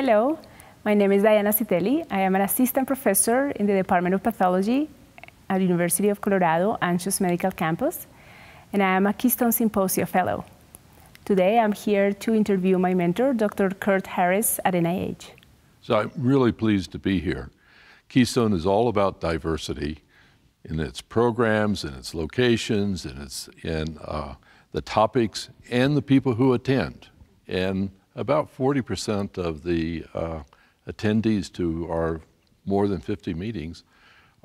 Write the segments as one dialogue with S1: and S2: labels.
S1: Hello, my name is Cittelly. I am an assistant professor in the Department of Pathology at the University of Colorado Anschutz Medical Campus, and I am a Keystone Symposia Fellow. Today I'm here to interview my mentor, Dr. Curt Harris at NIH.
S2: So I'm really pleased to be here. Keystone is all about diversity in its programs, in its locations, in the topics, and the people who attend. And about 40% of the attendees to our more than 50 meetings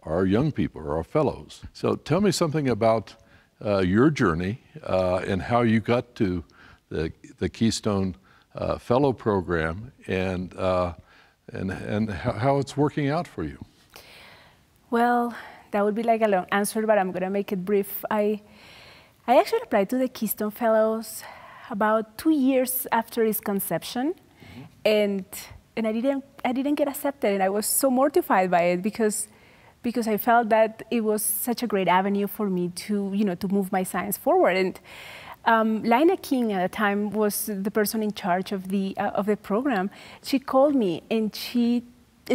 S2: are young people, or are fellows. So tell me something about your journey and how you got to the Keystone Fellow Program and how it's working out for you.
S1: Well, that would be like a long answer, but I'm going to make it brief. I actually applied to the Keystone Fellows about 2 years after its conception, and I didn't get accepted, and I was so mortified by it because I felt that it was such a great avenue for me to to move my science forward. And Lina King at the time was the person in charge of the program. She called me and she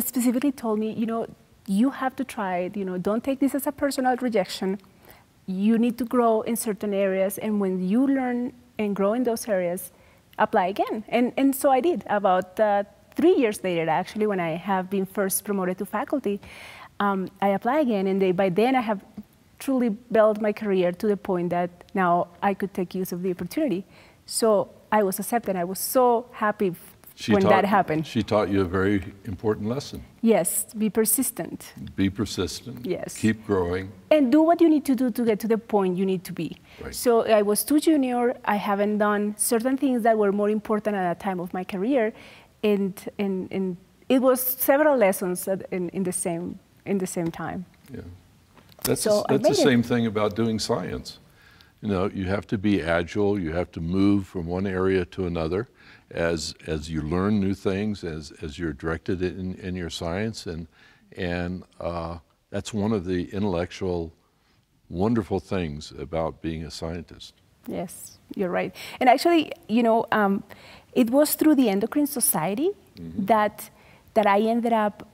S1: specifically told me, you have to try it. Don't take this as a personal rejection. You need to grow in certain areas, and when you learn and grow in those areas, apply again. And so I did. About 3 years later, actually, when I have been first promoted to faculty, I apply again, and by then I have truly built my career to the point that now I could take use of the opportunity. So I was accepted. I was so happy when that happened.
S2: She taught you a very important lesson.
S1: Yes, be persistent.
S2: Be persistent.
S1: Yes.
S2: Keep growing.
S1: And do what you need to do to get to the point you need to be.
S2: Right.
S1: So I was too junior. I haven't done certain things that were more important at that time of my career, and it was several lessons in the same time.
S2: Yeah. That's the same thing about doing science. You have to be agile. You have to move from one area to another as you learn new things, as you're directed in your science, and that's one of the intellectual, wonderful things about being a scientist.
S1: Yes, you're right. And actually, it was through the Endocrine Society that I ended up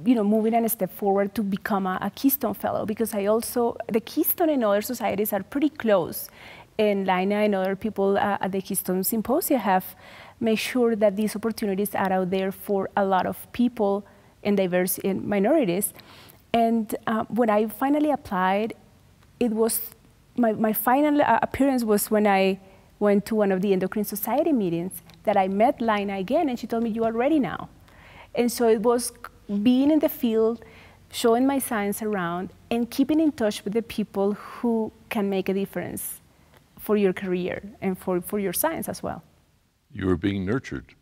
S1: moving a step forward to become a Keystone Fellow, because the Keystone and other societies are pretty close. And Lina and other people at the Keystone Symposia have made sure that these opportunities are out there for a lot of people and diverse and minorities. And when I finally applied, it was my final appearance was when I went to one of the Endocrine Society meetings that I met Lina again, and she told me, "You are ready now." And so it was being in the field, showing my science around, and keeping in touch with the people who can make a difference for your career and for your science as well.
S2: You were being nurtured.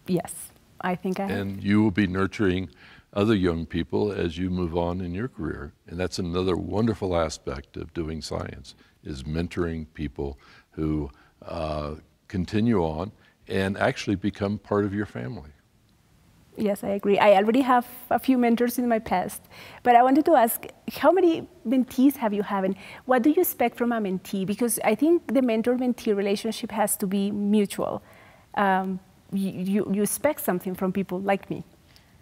S1: Yes, I think I have.
S2: And you will be nurturing other young people as you move on in your career. And that's another wonderful aspect of doing science, is mentoring people who continue on and actually become part of your family.
S1: Yes, I agree. I already have a few mentors in my past, but I wanted to ask, how many mentees have you had, and what do you expect from a mentee? Because I think the mentor-mentee relationship has to be mutual. You expect something from people like me.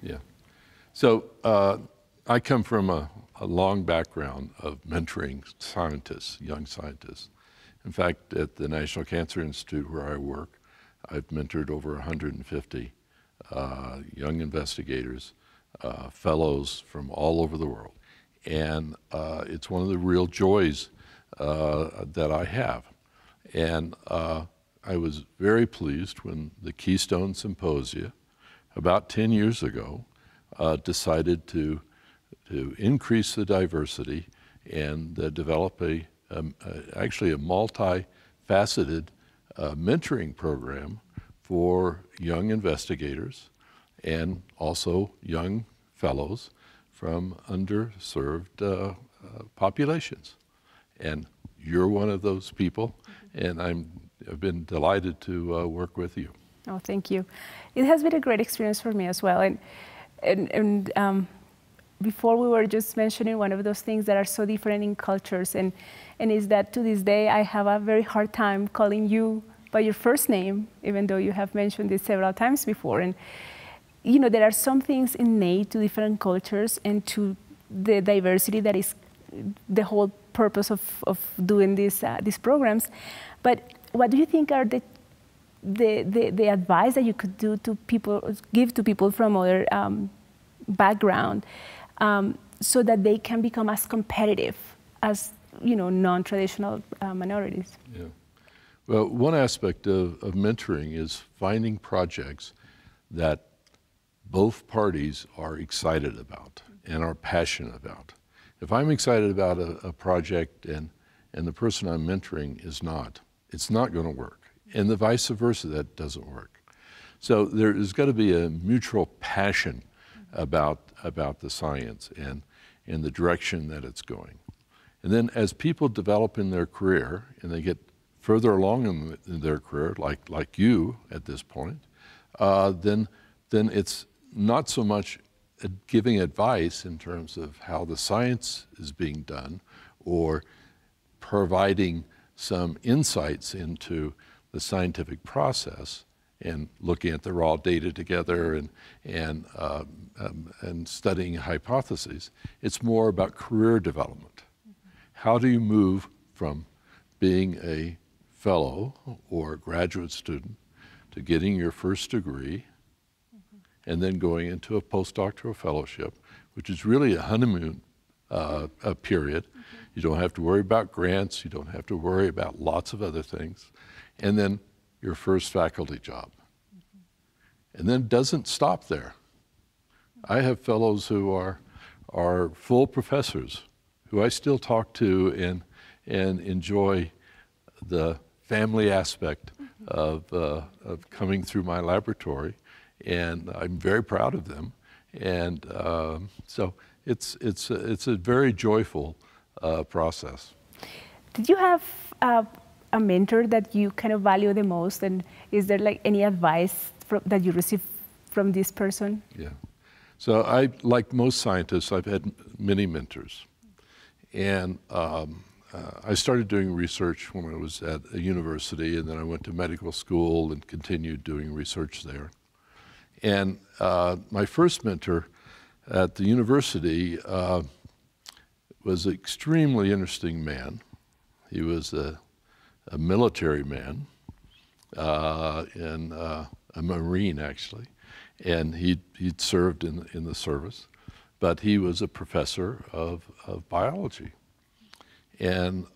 S2: Yeah. So I come from a long background of mentoring scientists, young scientists. In fact, at the National Cancer Institute where I work, I've mentored over 150 young investigators, fellows from all over the world. And it's one of the real joys that I have. And I was very pleased when the Keystone Symposia, about 10 years ago, decided to increase the diversity and develop actually a multifaceted mentoring program for young investigators and also young fellows from underserved populations. And you're one of those people, and I've been delighted to work with you.
S1: Oh, thank you. It has been a great experience for me as well. And before we were just mentioning one of those things that are so different in cultures, and is that to this day I have a very hard time calling you by your first name, even though you have mentioned this several times before. And you know, there are some things innate to different cultures and to the diversity that is the whole purpose of doing these programs. But what do you think are the advice that you could do to people, give to people from other background, so that they can become as competitive as, you know, non-traditional minorities?
S2: Yeah. Well, one aspect of mentoring is finding projects that both parties are excited about and are passionate about. If I'm excited about a project and the person I'm mentoring is not, it's not going to work. And the vice versa, that doesn't work. So there's got to be a mutual passion about the science and the direction that it's going. And then as people develop in their career and they get further along in their career, like you at this point, then it's not so much giving advice in terms of how the science is being done or providing some insights into the scientific process and looking at the raw data together and studying hypotheses. It's more about career development. How do you move from being a fellow or graduate student to getting your first degree and then going into a postdoctoral fellowship, which is really a honeymoon period. You don't have to worry about grants, you don't have to worry about lots of other things, and then your first faculty job. And then it doesn't stop there. I have fellows who are full professors who I still talk to and enjoy the family aspect of coming through my laboratory, and I'm very proud of them. And so it's a very joyful process.
S1: Did you have a mentor that you kind of value the most, and is there like any advice that you received from this person?
S2: Yeah. So like most scientists, I've had many mentors. And I started doing research when I was at a university, and then I went to medical school and continued doing research there. And my first mentor at the university was an extremely interesting man. He was a military man and a Marine, actually, and he'd served in the service, but he was a professor of biology. And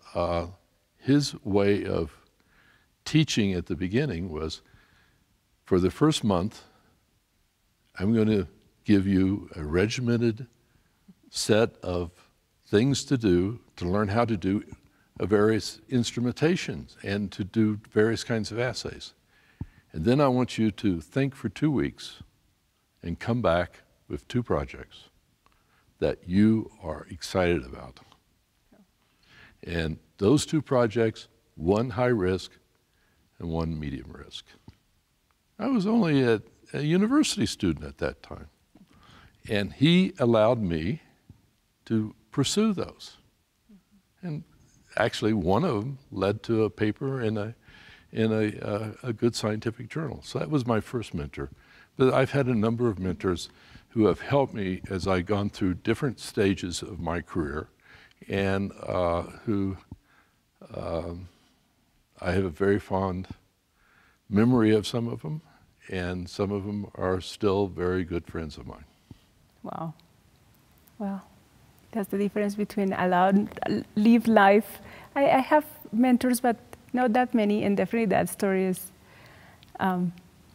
S2: his way of teaching at the beginning was, for the first month, I'm going to give you a regimented set of things to do to learn how to do various instrumentations and to do various kinds of assays. And then I want you to think for 2 weeks and come back with 2 projects that you are excited about. And those 2 projects, one high risk and one medium risk. I was only a university student at that time. And he allowed me to pursue those. And actually one of them led to a paper in a good scientific journal. So that was my first mentor. But I've had a number of mentors who have helped me as I've gone through different stages of my career, and who I have a very fond memory of some of them, and some of them are still very good friends of mine.
S1: Wow. Well, that's the difference between live life. I have mentors, but not that many, and definitely that story is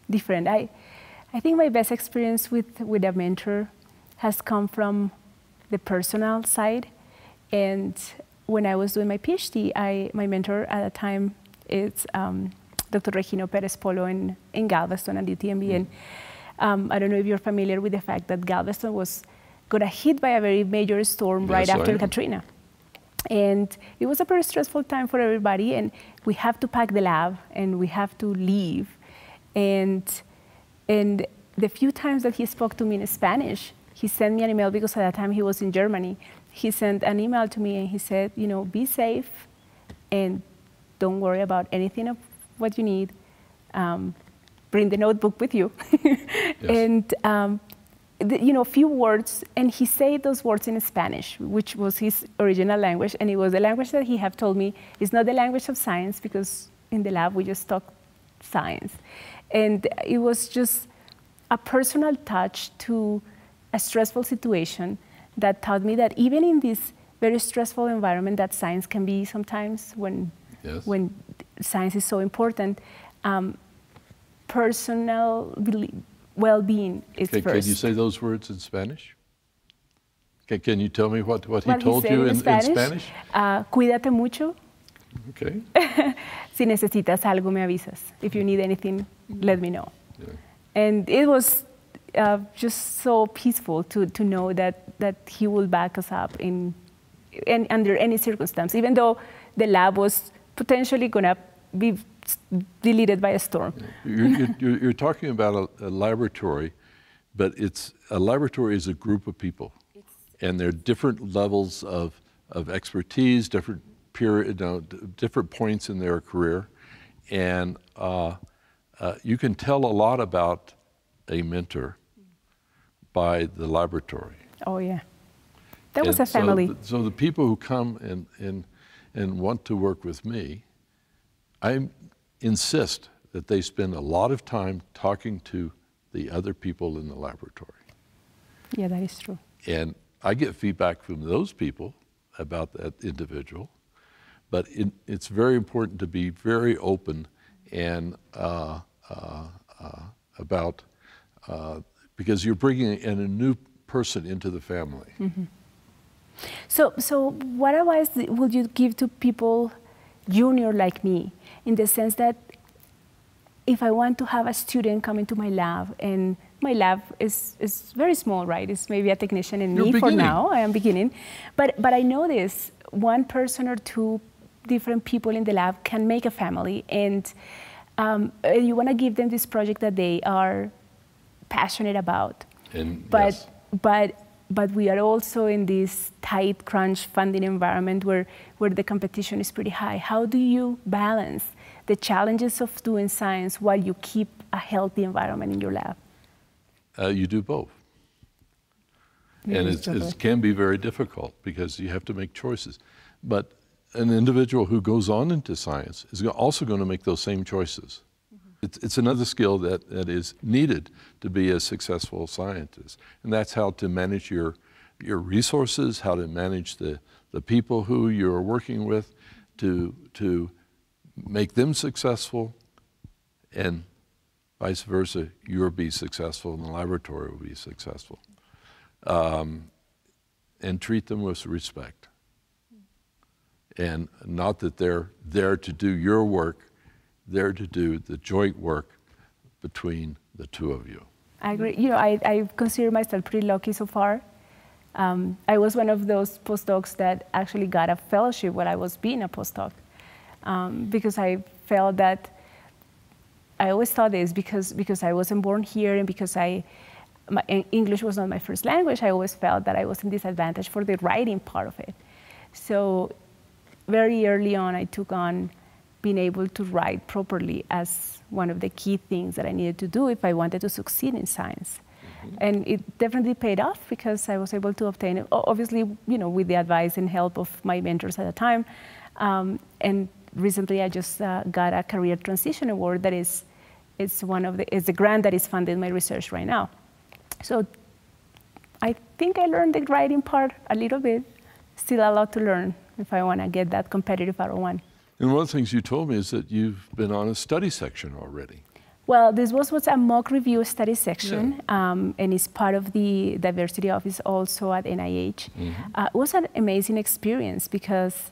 S1: different. I think my best experience with a mentor has come from the personal side. And when I was doing my PhD, my mentor at the time is Dr. Regino Perez Polo in Galveston at UTMB. And I don't know if you're familiar with the fact that Galveston was got hit by a very major storm right after Katrina. And it was a very stressful time for everybody, and we have to pack the lab and we have to leave. And the few times that he spoke to me in Spanish, he sent me an email, because at that time he was in Germany. He sent an email to me and he said, you know, be safe and don't worry about anything of what you need. Bring the notebook with you. Yes. And few words, and he said those words in Spanish, which was his original language, and it was the language that he had told me is not the language of science, because in the lab we just talk science. And it was just a personal touch to a stressful situation that taught me that even in this very stressful environment that science can be sometimes when science is so important, personal well-being is first.
S2: Can you say those words in Spanish? Can you tell me what he told you in Spanish?
S1: Cuídate mucho.
S2: Okay.
S1: Si necesitas algo, me avisas. If you need anything, let me know.
S2: Yeah.
S1: And it was just so peaceful to know that he will back us up under any circumstance, even though the lab was potentially going to be deleted by a storm.
S2: You're talking about a laboratory, but a laboratory is a group of people, and there are different levels of expertise, different points in their career, and you can tell a lot about a mentor by the laboratory.
S1: Oh yeah, that was a family.
S2: So the people who come and want to work with me, I insist that they spend a lot of time talking to the other people in the laboratory.
S1: Yeah, that is true.
S2: And I get feedback from those people about that individual, but it's very important to be very open and about, because you're bringing in a new person into the family.
S1: Mm-hmm. So what advice would you give to people junior like me, in the sense that if I want to have a student come into my lab, and my lab is very small, right? It's maybe a technician and me for now. I am beginning. But I know this, one person or two different people in the lab can make a family, and you want to give them this project that they are passionate about. But we are also in this tight crunch funding environment where the competition is pretty high. How do you balance the challenges of doing science while you keep a healthy environment in your lab?
S2: You do both. And it can be very difficult because you have to make choices. But an individual who goes on into science is also going to make those same choices. It's another skill that is needed to be a successful scientist. And that's how to manage your resources, how to manage the people who you're working with, to make them successful, and vice versa, you'll be successful and the laboratory will be successful. And treat them with respect. And not that they're there to do your work, there to do the joint work between the two of you.
S1: I agree. You know, I consider myself pretty lucky so far. I was one of those postdocs that actually got a fellowship while I was being a postdoc, because I felt that, I always thought this, because I wasn't born here and because English was not my first language, I always felt that I was in disadvantage for the writing part of it. So very early on, I took on being able to write properly as one of the key things that I needed to do if I wanted to succeed in science. Mm-hmm. And it definitely paid off because I was able to obtain it, obviously, you know, with the advice and help of my mentors at the time. And recently I just got a career transition award that is the grant that is funding my research right now. So I think I learned the writing part a little bit, still a lot to learn if I want to get that competitive 101.
S2: And one of the things you told me is that you've been on a study section already.
S1: Well, this was a mock review study section, and it's part of the diversity office also at NIH. Mm-hmm. It was an amazing experience because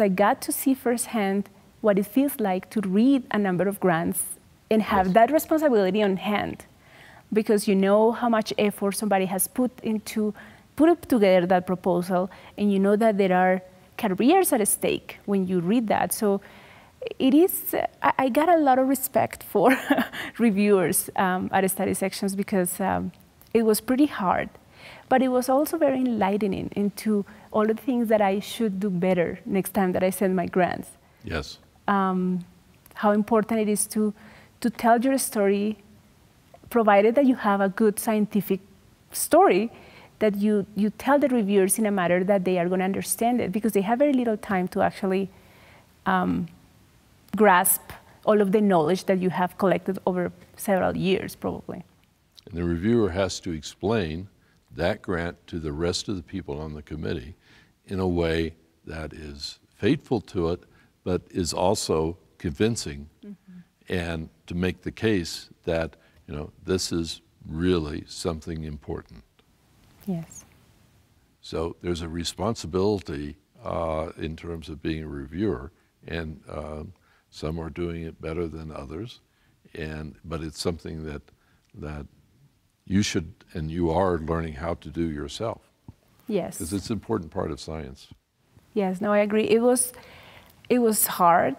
S1: I got to see firsthand what it feels like to read a number of grants and have that responsibility on hand, because you know how much effort somebody has put together that proposal, and you know that there are careers at stake when you read that. So it is, I got a lot of respect for reviewers at study sections because it was pretty hard, but it was also very enlightening into all the things that I should do better next time that I send my grants.
S2: Yes.
S1: how important it is to tell your story, provided that you have a good scientific story, that you tell the reviewers in a manner that they are going to understand it, because they have very little time to actually grasp all of the knowledge that you have collected over several years, probably.
S2: And the reviewer has to explain that grant to the rest of the people on the committee in a way that is faithful to it, but is also convincing, and to make the case that, you know, this is really something important.
S1: Yes.
S2: So there's a responsibility in terms of being a reviewer, and some are doing it better than others, but it's something that you should, and you are learning how to do yourself.
S1: Yes.
S2: Because it's an important part of science.
S1: Yes, no, I agree. It was hard,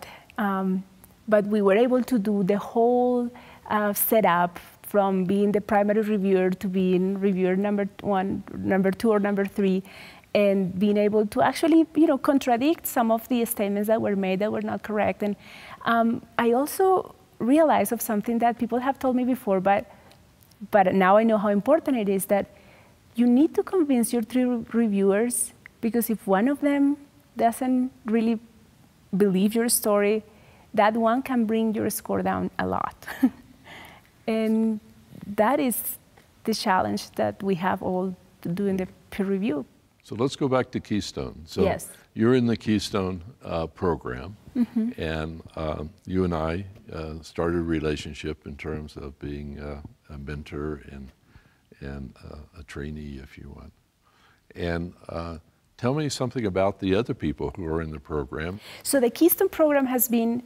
S1: but we were able to do the whole setup, from being the primary reviewer to being reviewer number 1, number 2, or number 3, and being able to actually, you know, contradict some of the statements that were made that were not correct. And I also realized of something that people have told me before, but now I know how important it is, that you need to convince your 3 reviewers, because if one of them doesn't really believe your story, that one can bring your score down a lot. And that is the challenge that we have all to do in the peer review.
S2: So let's go back to Keystone. So
S1: yes.
S2: You're in the Keystone program, and you and I started a relationship in terms of being a mentor and a trainee, if you want. And tell me something about the other people who are in the program.
S1: So the Keystone program has been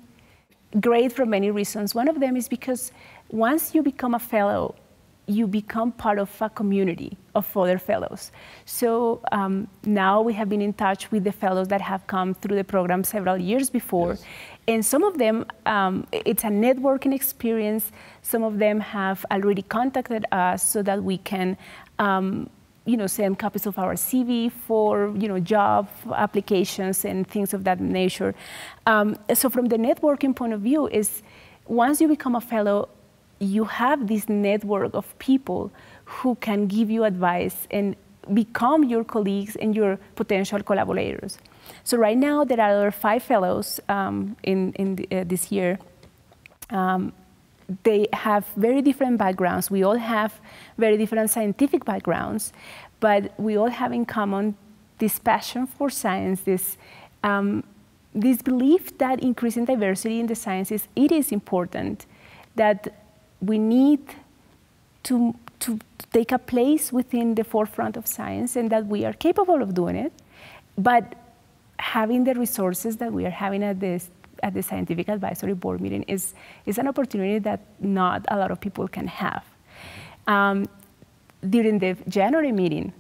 S1: great for many reasons. One of them is because once you become a fellow, you become part of a community of other fellows. So now we have been in touch with the fellows that have come through the program several years before. Yes. And some of them, it's a networking experience. Some of them have already contacted us so that we can you know, send copies of our CV for, you know, job applications and things of that nature. So from the networking point of view, is once you become a fellow, you have this network of people who can give you advice and become your colleagues and your potential collaborators. So right now there are 5 fellows this year. They have very different backgrounds. We all have very different scientific backgrounds, but we all have in common this passion for science, this belief that increasing diversity in the sciences, it is important, that we need to take a place within the forefront of science, and that we are capable of doing it, but having the resources that we are having at the Scientific Advisory Board meeting is an opportunity that not a lot of people can have. During the January meeting,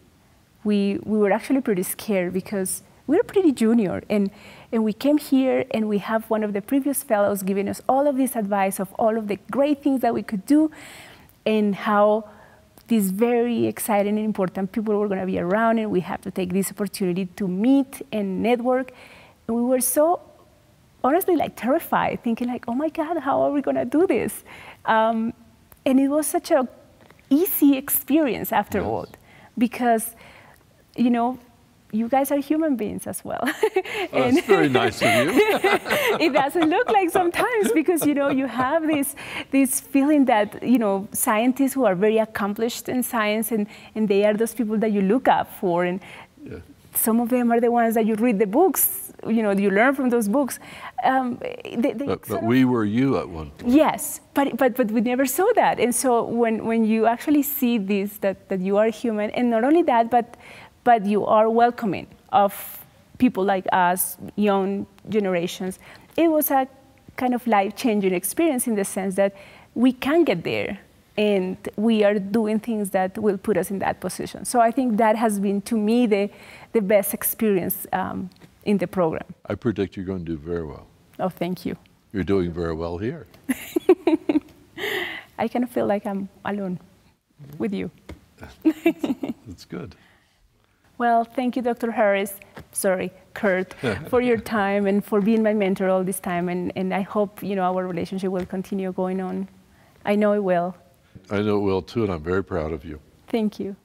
S1: we were actually pretty scared because we were pretty junior, and we came here and we have one of the previous fellows giving us all of this advice of all of the great things that we could do, and how these very exciting and important people were going to be around, and we have to take this opportunity to meet and network. And we were so honestly like terrified, thinking like, oh my God, how are we going to do this? And it was such an easy experience afterward, yes. Because, you know, you guys are human beings as well.
S2: Well, that's very nice of you.
S1: It doesn't look like sometimes, because, you know, you have this feeling that, you know, scientists who are very accomplished in science, and they are those people that you look up for, and yeah. Some of them are the ones that you read the books, you know, you learn from those books.
S2: But we were you at one point.
S1: Yes, but we never saw that. And so when you actually see this, that you are human, and not only that, but you are welcoming of people like us, young generations, it was a kind of life-changing experience in the sense that we can get there, and we are doing things that will put us in that position. So I think that has been, to me, the best experience in the program.
S2: I predict you're going to do very well.
S1: Oh, thank you.
S2: You're doing very well here.
S1: I kind of feel like I'm alone with you.
S2: That's good.
S1: Well, thank you, Dr. Harris, Curt, for your time and for being my mentor all this time. And I hope, our relationship will continue going on. I know it will.
S2: I know it will too, and I'm very proud of you.
S1: Thank you.